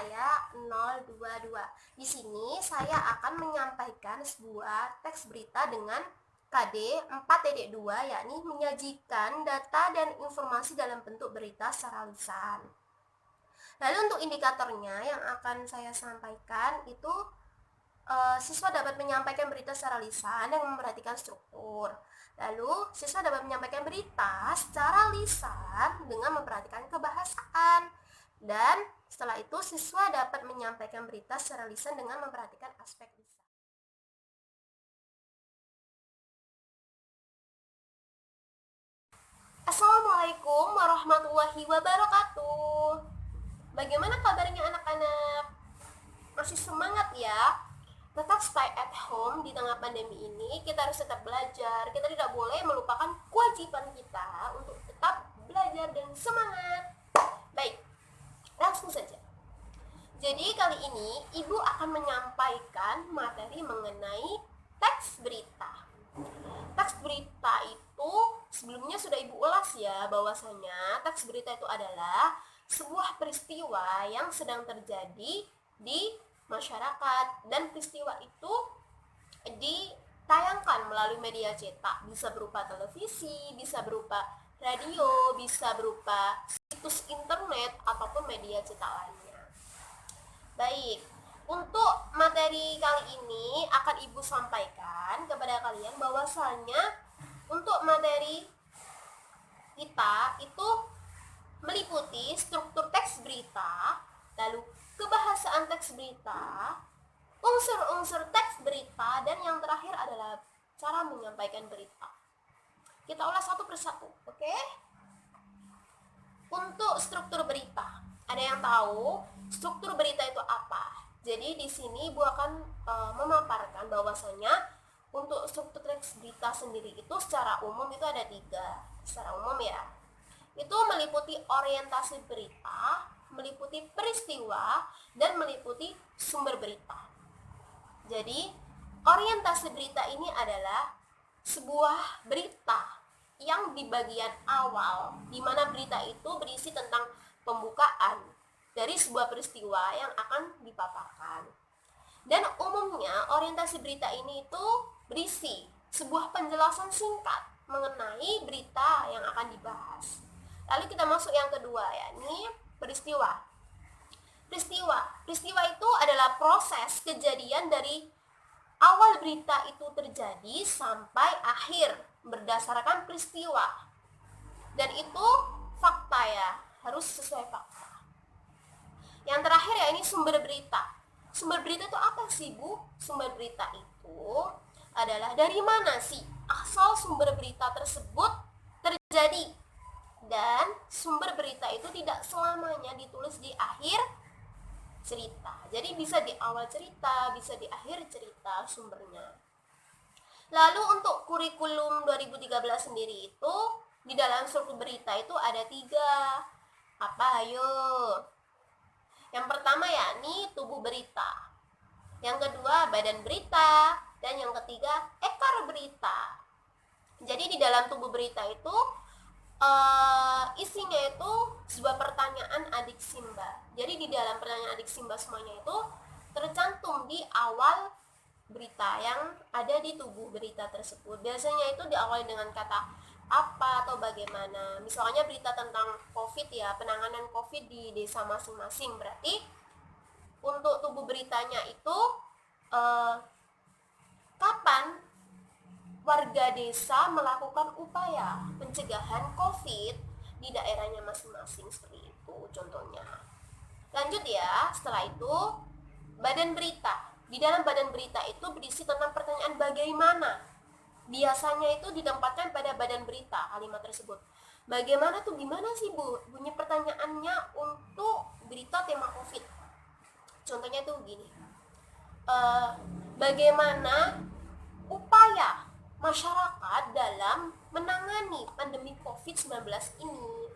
saya 022. Di sini saya akan menyampaikan sebuah teks berita dengan KD 4.2, yakni menyajikan data dan informasi dalam bentuk berita secara lisan. Lalu untuk indikatornya yang akan saya sampaikan itu siswa dapat menyampaikan berita secara lisan dan memperhatikan struktur. Lalu siswa dapat menyampaikan berita secara lisan dengan memperhatikan kebahasaan. Dan setelah itu siswa dapat menyampaikan berita secara lisan dengan memperhatikan aspek lisan. Assalamualaikum warahmatullahi wabarakatuh. Bagaimana kabarnya anak-anak? Masih semangat ya? Tetap stay at home di tengah pandemi ini. Kita harus tetap belajar. Kita tidak boleh melupakan kewajiban kita untuk tetap belajar dan semangat. Baik, langsung saja. Jadi kali ini Ibu akan menyampaikan materi mengenai teks berita. Teks berita itu sebelumnya sudah Ibu ulas ya, bahwasanya teks berita itu adalah sebuah peristiwa yang sedang terjadi di masyarakat, dan peristiwa itu ditayangkan melalui media cetak, bisa berupa televisi, bisa berupa radio, bisa berupa situs internet ataupun media cetak lainnya. Baik, untuk materi kali ini akan Ibu sampaikan kepada kalian bahwasannya untuk materi kita itu meliputi struktur teks berita, lalu kebahasaan teks berita, unsur-unsur teks berita, dan yang terakhir adalah cara menyampaikan berita. Kita ulas satu persatu, oke? Untuk struktur berita, ada yang tahu struktur berita itu apa? Jadi di sini Ibu akan memaparkan bahwasanya untuk struktur teks berita sendiri itu secara umum itu ada 3. Secara umum ya, itu meliputi orientasi berita, meliputi peristiwa, dan meliputi sumber berita. Jadi orientasi berita ini adalah sebuah berita yang di bagian awal, di mana berita itu berisi tentang pembukaan dari sebuah peristiwa yang akan dipaparkan. Dan umumnya orientasi berita ini itu berisi sebuah penjelasan singkat mengenai berita yang akan dibahas. Lalu kita masuk yang kedua, yakni peristiwa. Peristiwa itu adalah proses kejadian dari awal berita itu terjadi sampai akhir berdasarkan peristiwa. Dan itu fakta ya, harus sesuai fakta. Yang terakhir ya, ini sumber berita. Sumber berita itu apa sih, Bu? Sumber berita itu adalah dari mana sih asal sumber berita tersebut terjadi. Dan sumber berita itu tidak selamanya ditulis di akhir cerita. Jadi bisa di awal cerita, bisa di akhir cerita sumbernya. Lalu untuk kurikulum 2013 sendiri itu di dalam struktur berita itu ada 3. Apa ayo? Yang pertama yakni tubuh berita. Yang kedua badan berita, dan yang ketiga ekor berita. Jadi di dalam tubuh berita itu isinya itu sebuah pertanyaan adik Simba. Jadi di dalam pertanyaan adik Simba semuanya itu tercantum di awal berita yang ada di tubuh berita tersebut. Biasanya itu diawali dengan kata apa atau bagaimana. Misalnya berita tentang COVID ya, penanganan COVID di desa masing-masing. Berarti untuk tubuh beritanya itu kapan warga desa melakukan upaya pencegahan COVID di daerahnya masing-masing, seperti itu contohnya. Lanjut ya, setelah itu badan berita. Di dalam badan berita itu berisi tentang pertanyaan bagaimana. Biasanya itu ditempatkan pada badan berita kalimat tersebut. Bagaimana tuh gimana sih, Bu? Bunyi pertanyaannya untuk berita tema COVID. Contohnya tuh gini. Bagaimana upaya masyarakat dalam menangani pandemi COVID-19 ini.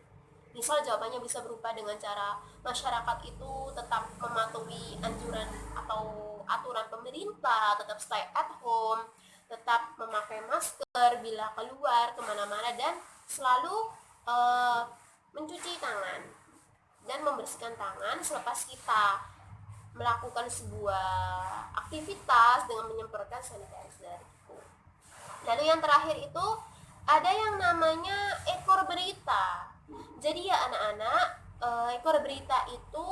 Misal jawabannya bisa berupa dengan cara masyarakat itu tetap mematuhi anjuran atau aturan pemerintah, tetap stay at home, tetap memakai masker bila keluar kemana-mana, dan selalu mencuci tangan dan membersihkan tangan selepas kita melakukan sebuah aktivitas dengan menyemprotkan sanitizer itu. Lalu yang terakhir itu ada yang namanya ekor berita. Jadi ya anak-anak, ekor berita itu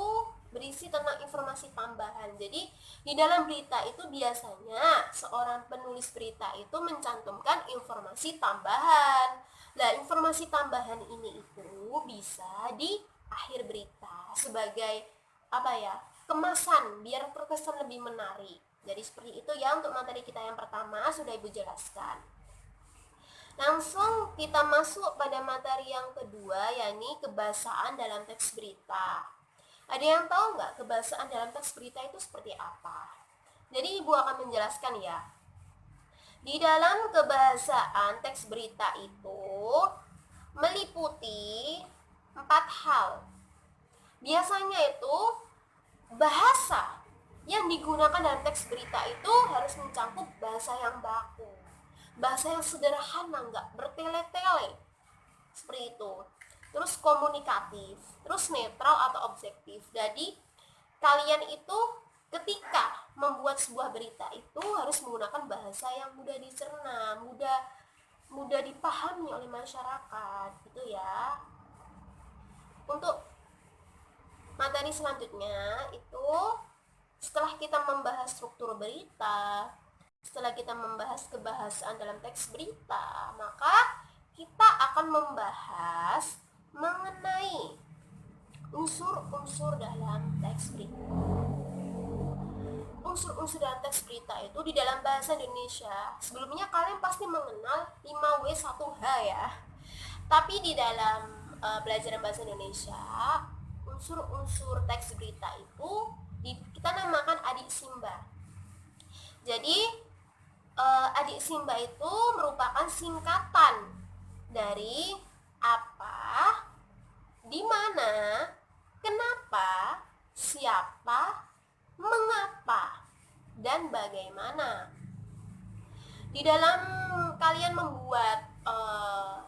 berisi tentang informasi tambahan. Jadi di dalam berita itu biasanya seorang penulis berita itu mencantumkan informasi tambahan. Nah, informasi tambahan ini itu bisa di akhir berita sebagai apa ya, kemasan biar terkesan lebih menarik. Jadi seperti itu ya untuk materi kita yang pertama sudah Ibu jelaskan. Langsung kita masuk pada materi yang kedua, yakni kebahasaan dalam teks berita. Ada yang tahu nggak kebahasaan dalam teks berita itu seperti apa? Jadi Ibu akan menjelaskan ya. Di dalam kebahasaan teks berita itu meliputi 4 hal. Biasanya itu bahasa yang digunakan dalam teks berita itu harus mencakup bahasa yang baku, bahasa yang sederhana, nggak bertele-tele seperti itu. Terus komunikatif, terus netral atau objektif. Jadi kalian itu ketika membuat sebuah berita itu harus menggunakan bahasa yang mudah dicerna, mudah dipahami oleh masyarakat gitu ya. Untuk materi selanjutnya itu setelah kita membahas struktur berita, setelah kita membahas kebahasaan dalam teks berita, maka kita akan membahas mengenai unsur-unsur dalam teks berita. Unsur-unsur dalam teks berita itu di dalam bahasa Indonesia, sebelumnya kalian pasti mengenal 5W1H ya. Tapi di dalam pelajaran bahasa Indonesia, unsur-unsur teks berita itu kita namakan adik simba. Jadi adik simba itu merupakan singkatan dari apa, di mana, kenapa, siapa, mengapa, dan bagaimana. Di dalam kalian membuat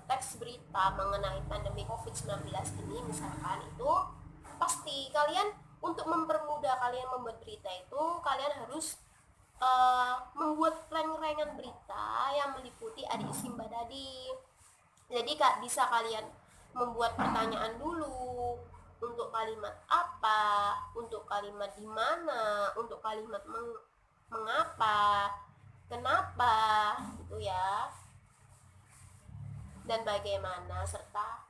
teks berita mengenai pandemi COVID-19 ini misalkan, itu pasti kalian untuk mempermudah kalian membuat berita itu, kalian harus membuat rangkaian berita yang meliputi adik simba tadi. Jadi bisa kalian membuat pertanyaan dulu untuk kalimat apa, untuk kalimat di mana, untuk kalimat mengapa, kenapa gitu ya, dan bagaimana, serta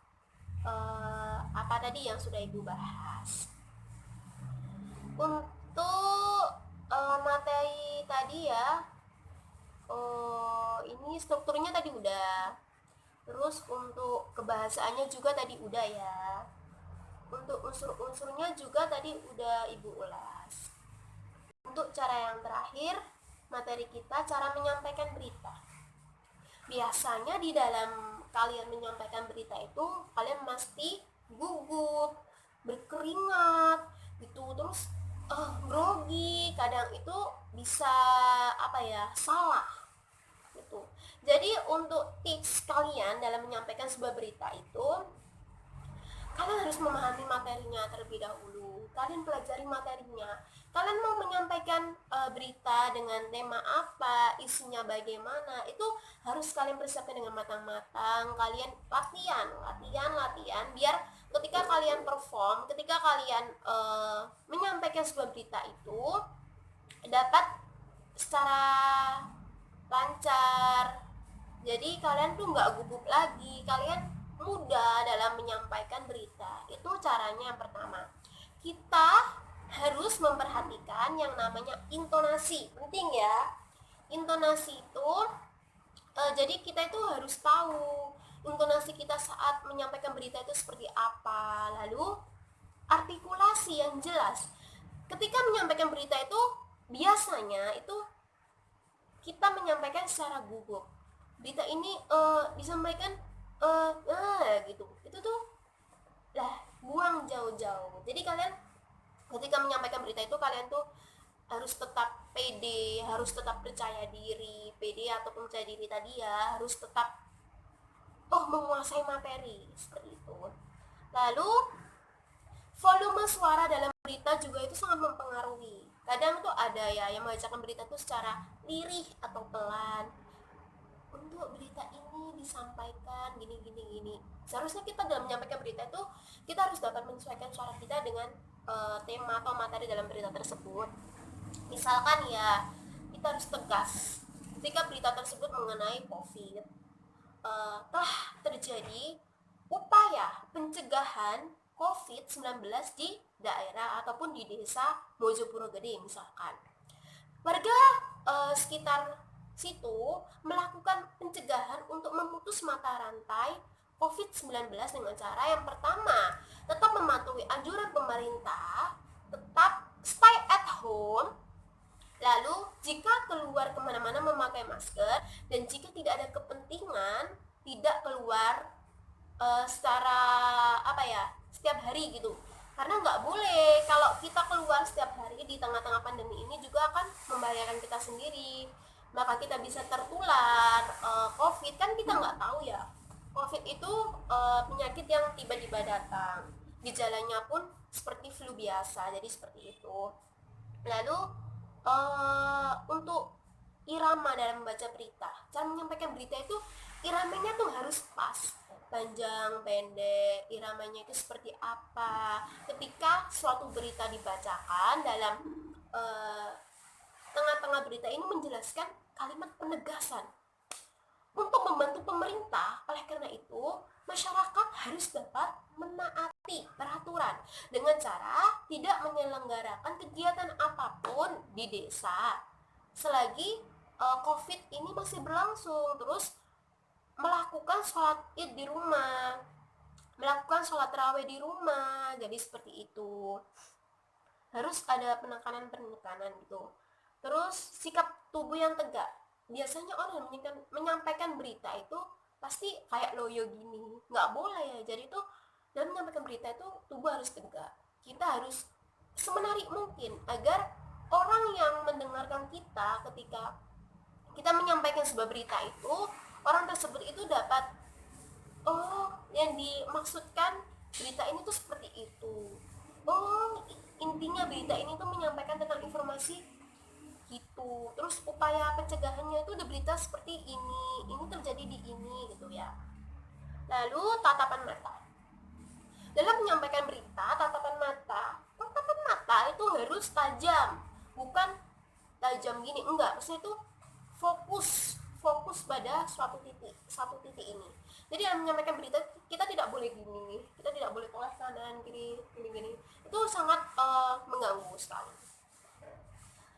apa tadi yang sudah Ibu bahas. Untuk materi tadi ya, ini strukturnya tadi udah, terus untuk kebahasaannya juga tadi udah ya, untuk unsur-unsurnya juga tadi udah Ibu ulas. Untuk cara yang terakhir materi kita, cara menyampaikan berita. Biasanya di dalam kalian menyampaikan berita itu kalian mesti gugup, berkeringat gitu, terus grogi, kadang itu bisa apa ya, salah gitu. Jadi untuk tips kalian dalam menyampaikan sebuah berita itu, kalian harus memahami materinya terlebih dahulu. Kalian pelajari materinya. Kalian mau menyampaikan berita dengan tema apa, isinya bagaimana, itu harus kalian persiapkan dengan matang-matang. Kalian latihan, biar ketika kalian perform, ketika kalian menyampaikan sebuah berita itu dapat secara lancar. Jadi kalian tuh nggak gugup lagi, kalian mudah dalam menyampaikan berita. Itu caranya yang pertama. Kita harus memperhatikan yang namanya intonasi, penting ya. Intonasi itu jadi kita itu harus tahu intonasi kita saat menyampaikan berita itu seperti apa. Lalu artikulasi yang jelas. Ketika menyampaikan berita itu biasanya itu kita menyampaikan secara gugup. Berita ini disampaikan gitu. Itu tuh lah, buang jauh-jauh. Jadi kalian ketika menyampaikan berita itu, kalian tuh harus tetap pede, harus tetap percaya diri. Pede atau percaya diri tadi ya, harus tetap menguasai materi seperti itu. Lalu volume suara dalam berita juga itu sangat mempengaruhi. Kadang tuh ada ya yang membacakan berita tuh secara lirih atau pelan. Untuk berita ini disampaikan gini gini gini. Seharusnya kita dalam menyampaikan berita itu kita harus dapat menyesuaikan suara kita dengan tema atau materi dalam berita tersebut. Misalkan ya, kita harus tegas ketika berita tersebut mengenai COVID. Telah terjadi upaya pencegahan COVID-19 di daerah ataupun di desa Mojopuro Gede misalkan. Warga sekitar situ melakukan pencegahan untuk memutus mata rantai COVID-19 dengan cara yang pertama, tetap mematuhi anjuran pemerintah, tetap stay at home. Lalu, jika keluar kemana-mana memakai masker, dan jika tidak ada kepentingan, tidak keluar secara setiap hari gitu. Karena nggak boleh kalau kita keluar setiap hari di tengah-tengah pandemi ini juga akan membahayakan kita sendiri. Maka kita bisa tertular COVID, kan kita nggak tahu ya. COVID itu penyakit yang tiba-tiba datang. Gejalanya pun seperti flu biasa, jadi seperti itu. Lalu untuk irama dalam membaca berita, cara menyampaikan berita itu iramanya tuh harus pas, panjang pendek, iramanya itu seperti apa. Ketika suatu berita dibacakan dalam tengah-tengah berita ini menjelaskan kalimat penegasan untuk membantu pemerintah. Oleh karena itu, masyarakat harus dapat menaati peraturan dengan cara tidak menyelenggarakan kegiatan apapun di desa selagi COVID ini masih berlangsung. Terus melakukan sholat id di rumah, melakukan sholat tarawih di rumah. Jadi seperti itu, harus ada penekanan gitu. Terus sikap tubuh yang tegak. Biasanya orang menyampaikan berita itu pasti kayak loyo gini, nggak boleh ya. Jadi itu dalam menyampaikan berita itu tubuh harus tegak. Kita harus semenarik mungkin agar orang yang mendengarkan kita ketika kita menyampaikan sebuah berita itu, orang tersebut itu dapat, oh yang dimaksudkan berita ini tuh seperti itu, oh intinya berita ini tuh menyampaikan tentang informasi gitu. Terus upaya pencegahannya itu udah berita seperti ini terjadi di ini gitu ya. Lalu tatapan mata. Dalam menyampaikan berita, tatapan mata itu harus tajam, bukan tajam gini, enggak, maksudnya itu fokus pada suatu titik ini. Jadi dalam menyampaikan berita kita tidak boleh gini, kita tidak boleh tolak kanan kiri gini. Itu sangat mengganggu sekali.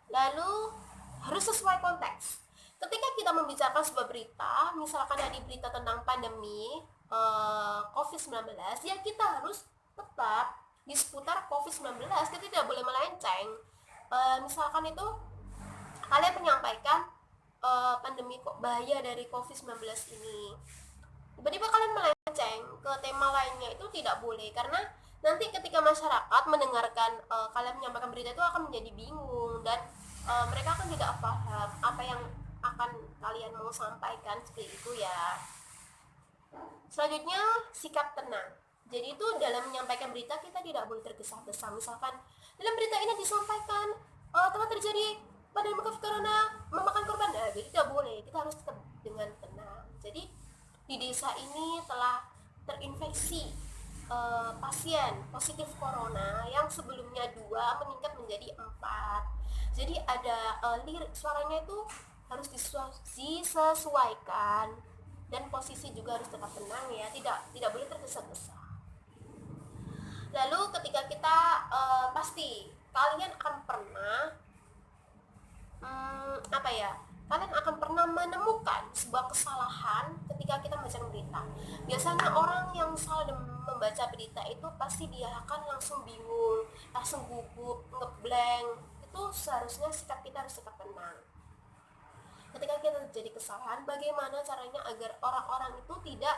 Lalu harus sesuai konteks. Ketika kita membicarakan sebuah berita, misalkan ada berita tentang pandemi COVID-19, ya kita harus tetap di seputar COVID-19, kita tidak boleh melenceng. Misalkan itu kalian menyampaikan pandemi kok bahaya dari COVID-19 ini, tiba-tiba kalian melenceng ke tema lainnya, itu tidak boleh. Karena nanti ketika masyarakat mendengarkan kalian menyampaikan berita itu akan menjadi bingung, dan mereka akan tidak paham apa yang akan kalian mau sampaikan, seperti itu ya. Selanjutnya, sikap tenang. Jadi itu dalam menyampaikan berita kita tidak boleh tergesa-gesa. Misalkan dalam berita ini disampaikan telah terjadi pandemi COVID corona memakan korban, jadi tidak boleh. Kita harus tetap dengan tenang. Jadi di desa ini telah terinfeksi pasien positif corona yang sebelumnya 2 meningkat menjadi 4. Jadi ada lirik suaranya itu harus disesuaikan, dan posisi juga harus tetap tenang ya, tidak boleh tergesa-gesa. Lalu ketika kita pasti kalian akan pernah kalian akan pernah menemukan sebuah kesalahan ketika kita membaca berita. Biasanya orang yang salah membaca berita itu pasti dia akan langsung bingung, langsung gugup, ngeblank. Itu seharusnya sikap kita harus tetap tenang. Ketika kita terjadi kesalahan, bagaimana caranya agar orang-orang itu tidak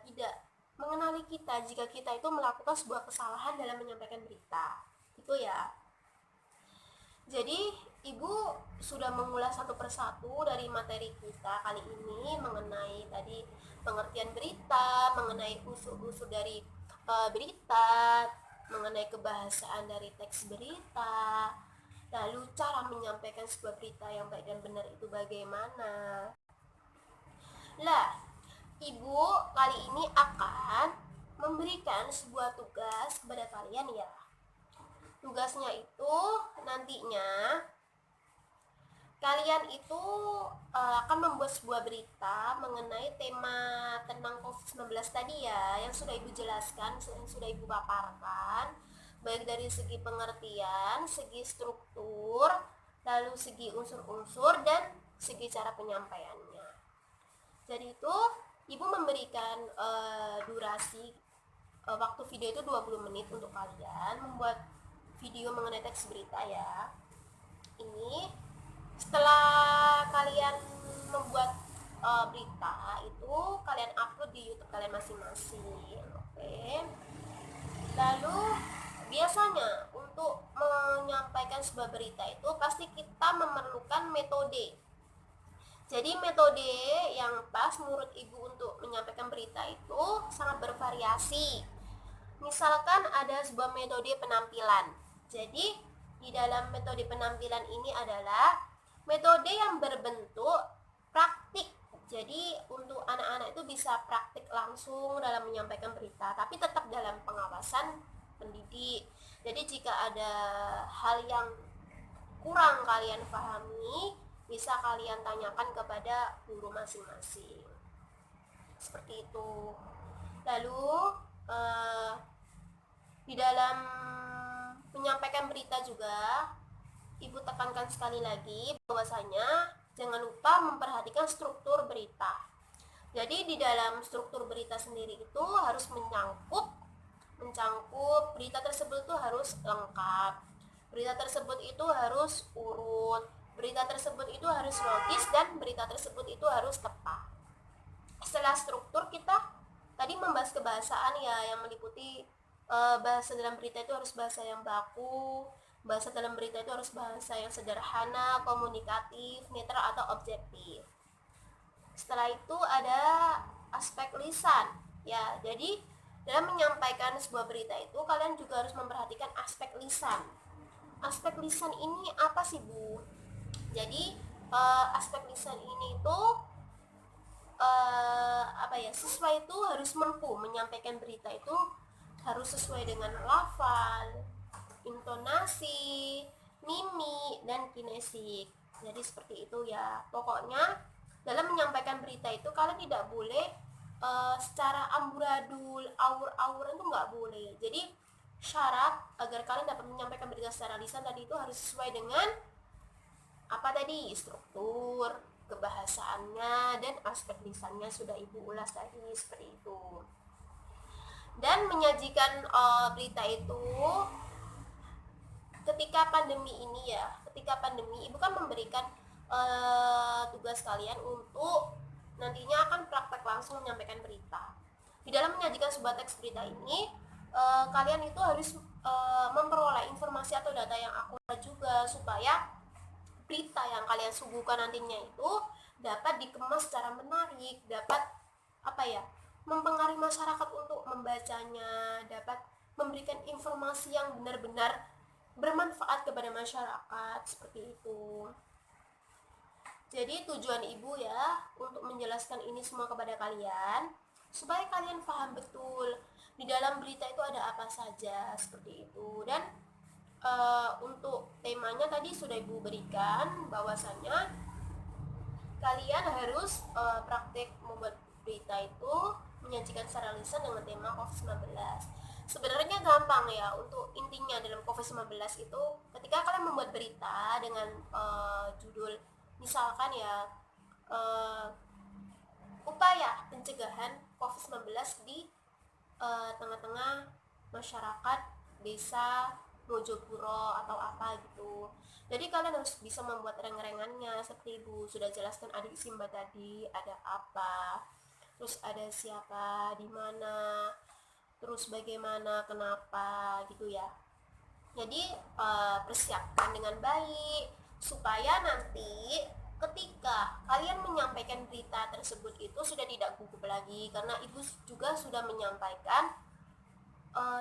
tidak mengenali kita jika kita itu melakukan sebuah kesalahan dalam menyampaikan berita. Itu ya. Jadi Ibu sudah mengulas satu persatu dari materi kita kali ini mengenai tadi pengertian berita, mengenai unsur-unsur dari berita, mengenai kebahasaan dari teks berita, lalu cara menyampaikan sebuah berita yang baik dan benar itu bagaimana. Lah, Ibu kali ini akan memberikan sebuah tugas kepada kalian ya. Tugasnya itu nantinya kalian itu akan membuat sebuah berita mengenai tema tentang COVID-19 tadi ya, yang sudah Ibu jelaskan, yang sudah Ibu paparkan, baik dari segi pengertian, segi struktur, lalu segi unsur-unsur, dan segi cara penyampaiannya. Jadi itu Ibu memberikan durasi waktu video itu 20 menit untuk kalian membuat video mengenai teks berita ya. Ini setelah kalian membuat berita itu kalian upload di YouTube kalian masing-masing. Oke. Lalu biasanya untuk menyampaikan sebuah berita itu pasti kita memerlukan metode. Jadi metode yang pas menurut Ibu untuk menyampaikan berita itu sangat bervariasi. Misalkan ada sebuah metode penampilan. Jadi di dalam metode penampilan ini adalah metode yang berbentuk praktik. Jadi untuk anak-anak itu bisa praktik langsung dalam menyampaikan berita, tapi tetap dalam pengawasan pendidik. Jadi jika ada hal yang kurang kalian pahami, bisa kalian tanyakan kepada guru masing-masing. Seperti itu. Lalu di dalam menyampaikan berita juga Ibu tekankan sekali lagi bahwasanya jangan lupa memperhatikan struktur berita. Jadi di dalam struktur berita sendiri itu harus mencangkup berita tersebut itu harus lengkap, berita tersebut itu harus urut, berita tersebut itu harus logis, dan berita tersebut itu harus tepat. Setelah struktur, kita tadi membahas kebahasaan ya, yang meliputi bahasa dalam berita itu harus bahasa yang baku, bahasa dalam berita itu harus bahasa yang sederhana, komunikatif, netral atau objektif. Setelah itu ada aspek lisan ya. Jadi dalam menyampaikan sebuah berita itu kalian juga harus memperhatikan aspek lisan. Aspek lisan ini apa sih Bu? Jadi aspek lisan ini itu siswa itu harus mampu menyampaikan berita itu harus sesuai dengan lafal, intonasi, mimik, dan kinesik. Jadi seperti itu ya. Pokoknya dalam menyampaikan berita itu kalian tidak boleh secara amburadul, awur-awuran itu nggak boleh. Jadi syarat agar kalian dapat menyampaikan berita secara lisan tadi itu harus sesuai dengan apa tadi, struktur, kebahasaannya, dan aspek lisannya sudah Ibu ulas tadi, seperti itu. Dan menyajikan berita itu ketika pandemi ini ya, ketika pandemi Ibu kan memberikan tugas kalian untuk nantinya akan praktek langsung menyampaikan berita. Di dalam menyajikan sebuah teks berita ini kalian itu harus memperoleh informasi atau data yang akurat juga, supaya berita yang kalian suguhkan nantinya itu dapat dikemas secara menarik, dapat mempengaruhi masyarakat untuk membacanya, dapat memberikan informasi yang benar-benar bermanfaat kepada masyarakat, seperti itu. Jadi tujuan Ibu ya untuk menjelaskan ini semua kepada kalian supaya kalian paham betul di dalam berita itu ada apa saja, seperti itu. Dan untuk temanya tadi sudah Ibu berikan bahwasannya kalian harus praktek membuat berita itu menyajikan secara lisan dengan tema COVID-19. Sebenarnya gampang ya, untuk intinya dalam COVID-19 itu ketika kalian membuat berita dengan judul misalkan ya upaya pencegahan COVID-19 di tengah-tengah masyarakat desa Mojopuro atau apa gitu. Jadi kalian harus bisa membuat reng-rengannya seperti Ibu sudah jelaskan adik Simba tadi, ada apa, terus ada siapa, di mana, terus bagaimana, kenapa gitu ya. Jadi persiapkan dengan baik supaya nanti ketika kalian menyampaikan berita tersebut itu sudah tidak gugup lagi, karena Ibu juga sudah menyampaikan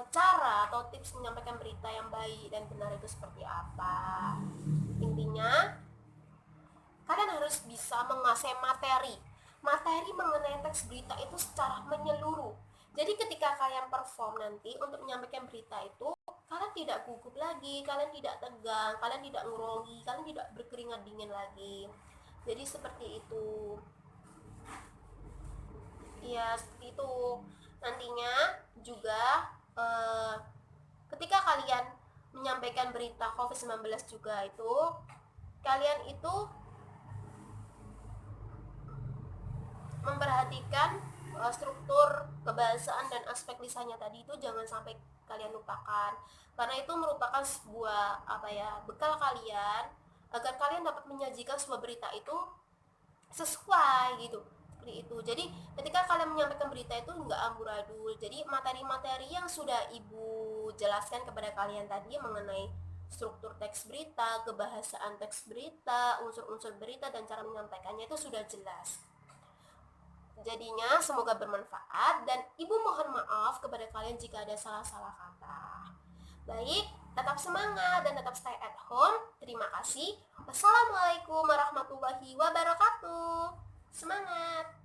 cara atau tips menyampaikan berita yang baik dan benar itu seperti apa. Intinya kalian harus bisa menguasai materi mengenai teks berita itu secara menyeluruh. Jadi ketika kalian perform nanti untuk menyampaikan berita itu, kalian tidak gugup lagi, kalian tidak tegang, kalian tidak ngerogi, kalian tidak berkeringat dingin lagi. Jadi seperti itu. Ya, seperti itu. Nantinya juga ketika kalian menyampaikan berita COVID-19 juga itu, kalian itu memperhatikan struktur kebahasaan dan aspek lisannya tadi itu jangan sampai kalian lupakan, karena itu merupakan sebuah bekal kalian agar kalian dapat menyajikan sebuah berita itu sesuai gitu, seperti itu. Jadi ketika kalian menyampaikan berita itu nggak amburadul. Jadi materi-materi yang sudah ibu jelaskan kepada kalian tadi mengenai struktur teks berita, kebahasaan teks berita, unsur-unsur berita dan cara menyampaikannya itu sudah jelas. Jadinya semoga bermanfaat dan ibu mohon maaf kepada kalian jika ada salah-salah kata. Baik, tetap semangat dan tetap stay at home. Terima kasih. Wassalamualaikum warahmatullahi wabarakatuh. Semangat.